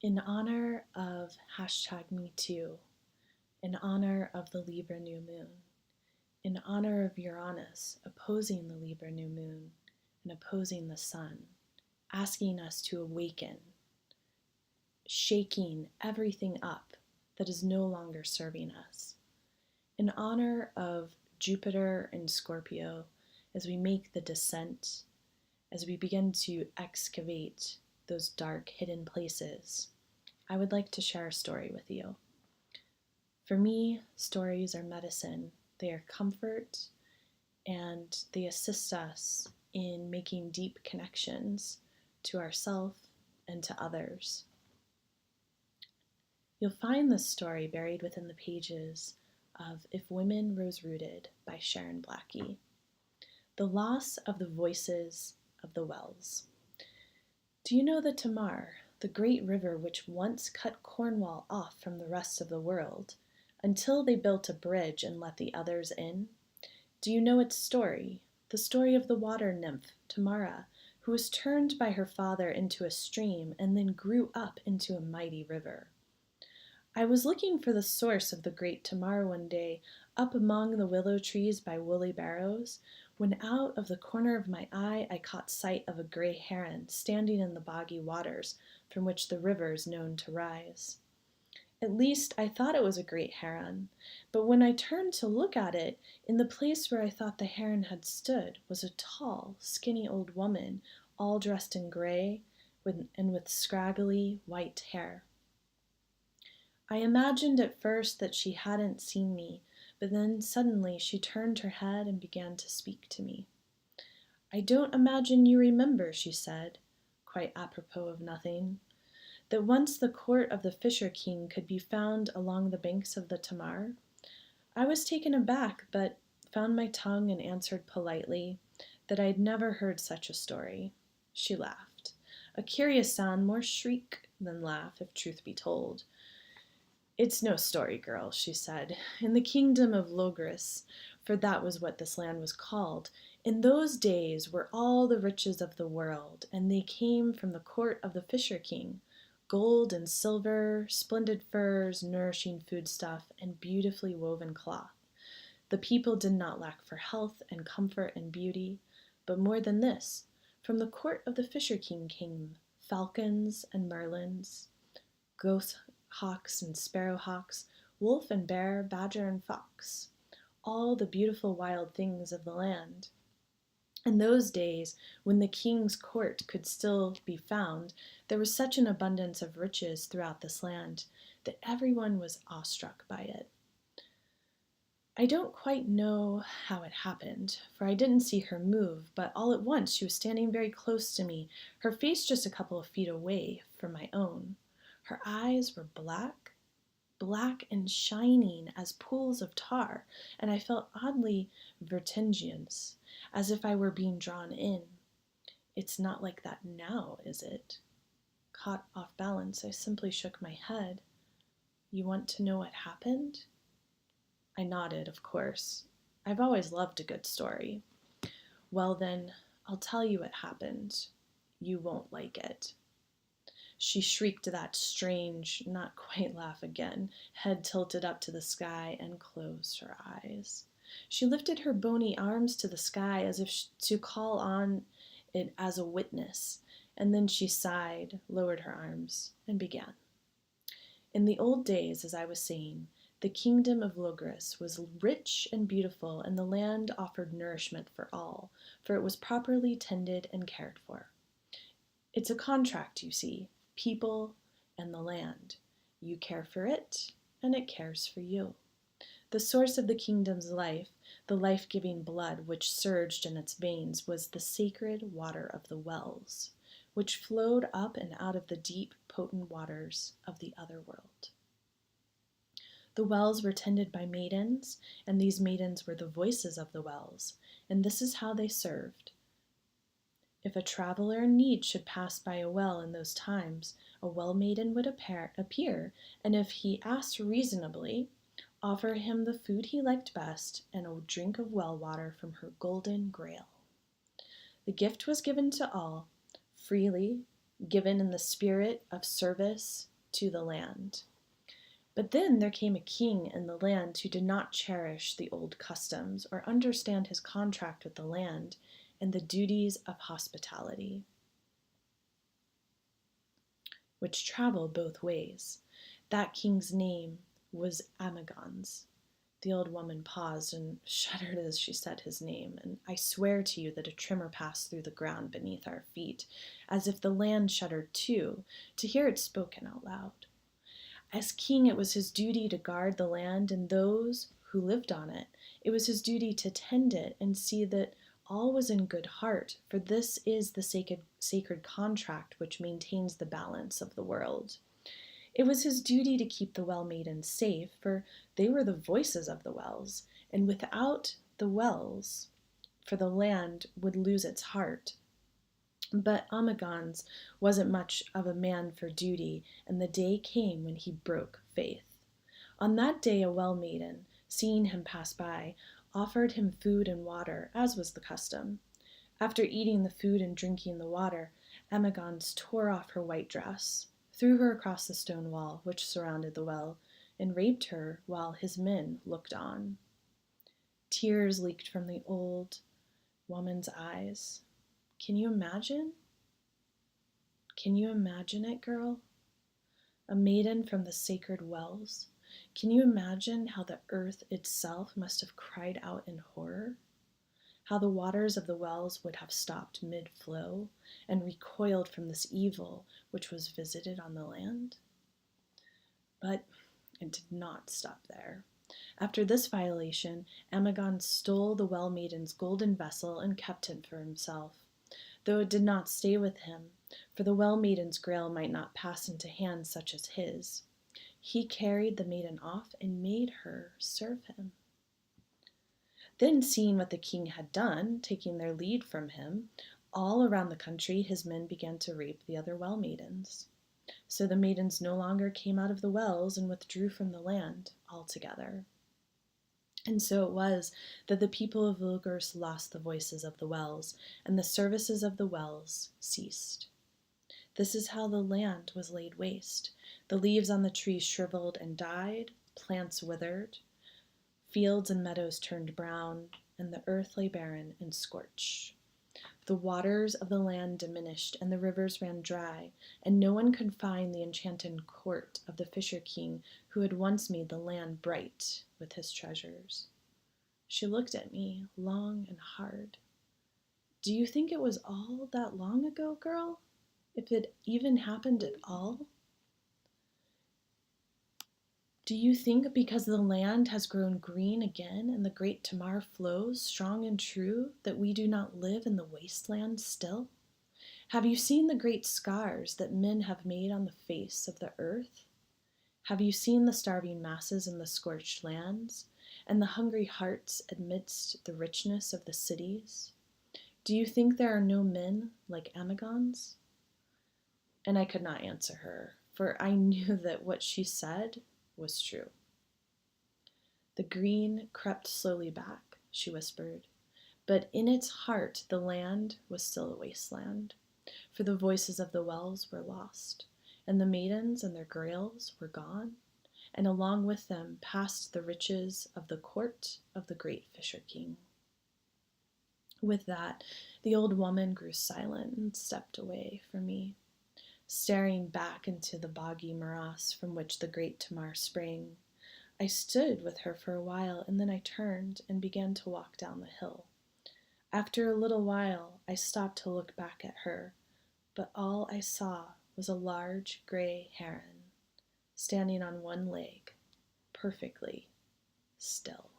In honor of #MeToo, in honor of the Libra New Moon, in honor of Uranus opposing the Libra New Moon and opposing the Sun, asking us to awaken, shaking everything up that is no longer serving us, in honor of Jupiter and Scorpio as we make the descent, as we begin to excavate those dark hidden places, I would like to share a story with you. For me, stories are medicine. They are comfort, and they assist us in making deep connections to ourselves and to others. You'll find this story buried within the pages of If Women Rose Rooted by Sharon Blackie. The Loss of the Voices of the Wells. Do you know the Tamar, the great river which once cut Cornwall off from the rest of the world, until they built a bridge and let the others in? Do you know its story, the story of the water nymph, Tamara, who was turned by her father into a stream and then grew up into a mighty river? I was looking for the source of the great Tamar one day, up among the willow trees by Woolly Barrows, when out of the corner of my eye I caught sight of a gray heron standing in the boggy waters from which the river is known to rise. At least I thought it was a great heron, but when I turned to look at it, in the place where I thought the heron had stood was a tall, skinny old woman, all dressed in gray and with scraggly white hair. I imagined at first that she hadn't seen me, but then suddenly she turned her head and began to speak to me. "I don't imagine you remember," she said, quite apropos of nothing, "that once the court of the Fisher King could be found along the banks of the Tamar." I was taken aback, but found my tongue and answered politely that I'd never heard such a story. She laughed, a curious sound, more shriek than laugh, if truth be told. "It's no story, girl," she said. "In the kingdom of Logris, for that was what this land was called, in those days were all the riches of the world, and they came from the court of the Fisher King, gold and silver, splendid furs, nourishing foodstuff, and beautifully woven cloth. The people did not lack for health and comfort and beauty, but more than this, from the court of the Fisher King came falcons and merlins, goshawks and sparrowhawks, wolf and bear, badger and fox, all the beautiful wild things of the land. In those days, when the king's court could still be found, there was such an abundance of riches throughout this land that everyone was awestruck by it. I don't quite know how it happened, for I didn't see her move, but all at once she was standing very close to me, her face just a couple of feet away from my own. Her eyes were black, black and shining as pools of tar, and I felt oddly vertiginous, as if I were being drawn in. It's not like that now, is it? Caught off balance, I simply shook my head. "You want to know what happened?" I nodded, of course. I've always loved a good story. "Well then, I'll tell you what happened. You won't like it." She shrieked that strange, not quite laugh again, head tilted up to the sky, and closed her eyes. She lifted her bony arms to the sky as if to call on it as a witness, and then she sighed, lowered her arms, and began. "In the old days, as I was saying, the kingdom of Logris was rich and beautiful, and the land offered nourishment for all, for it was properly tended and cared for. It's a contract, you see, people and the land. You care for it, and it cares for you. The source of the kingdom's life, the life-giving blood which surged in its veins, was the sacred water of the wells, which flowed up and out of the deep, potent waters of the other world. The wells were tended by maidens, and these maidens were the voices of the wells, and this is how they served. If a traveler in need should pass by a well in those times, a well maiden would appear, and if he asked reasonably, offer him the food he liked best and a drink of well water from her golden grail. The gift was given to all, freely, given in the spirit of service to the land. But then there came a king in the land who did not cherish the old customs or understand his contract with the land and the duties of hospitality, which travel both ways. That king's name was Amazons. The old woman paused and shuddered as she said his name, and I swear to you that a tremor passed through the ground beneath our feet, as if the land shuddered too, to hear it spoken out loud. As king, it was his duty to guard the land and those who lived on it. It was his duty to tend it and see that all was in good heart, for this is the sacred contract which maintains the balance of the world. It was his duty to keep the Well Maidens safe, for they were the voices of the wells, and without the wells, for the land would lose its heart. But Amagons wasn't much of a man for duty, and the day came when he broke faith. On that day a Well Maiden, seeing him pass by, offered him food and water, as was the custom. After eating the food and drinking the water, Amagons tore off her white dress, threw her across the stone wall which surrounded the well, and raped her while his men looked on. Tears leaked from the old woman's eyes. Can you imagine? Can you imagine it, girl? A maiden from the sacred wells? Can you imagine how the earth itself must have cried out in horror? How the waters of the wells would have stopped mid-flow and recoiled from this evil which was visited on the land? But it did not stop there. After this violation, Amagon stole the Well Maiden's golden vessel and kept it for himself, though it did not stay with him, for the Well Maiden's grail might not pass into hands such as his. He carried the maiden off and made her serve him. Then, seeing what the king had done, taking their lead from him, all around the country his men began to rape the other Well Maidens. So the maidens no longer came out of the wells and withdrew from the land altogether. And so it was that the people of Logos lost the voices of the wells, and the services of the wells ceased. This is how the land was laid waste. The leaves on the trees shriveled and died, plants withered, fields and meadows turned brown, and the earth lay barren and scorched. The waters of the land diminished, and the rivers ran dry, and no one could find the enchanted court of the Fisher King who had once made the land bright with his treasures. She looked at me long and hard. Do you think it was all that long ago, girl? If it even happened at all? Do you think because the land has grown green again and the great Tamar flows strong and true that we do not live in the wasteland still? Have you seen the great scars that men have made on the face of the earth? Have you seen the starving masses in the scorched lands and the hungry hearts amidst the richness of the cities? Do you think there are no men like Amagons? And I could not answer her, for I knew that what she said was true. The green crept slowly back, she whispered, but in its heart the land was still a wasteland, for the voices of the wells were lost, and the maidens and their grails were gone, and along with them passed the riches of the court of the great Fisher King. With that, the old woman grew silent and stepped away from me, staring back into the boggy morass from which the great Tamar sprang. I stood with her for a while, and then I turned and began to walk down the hill. After a little while, I stopped to look back at her, but all I saw was a large gray heron, standing on one leg, perfectly still.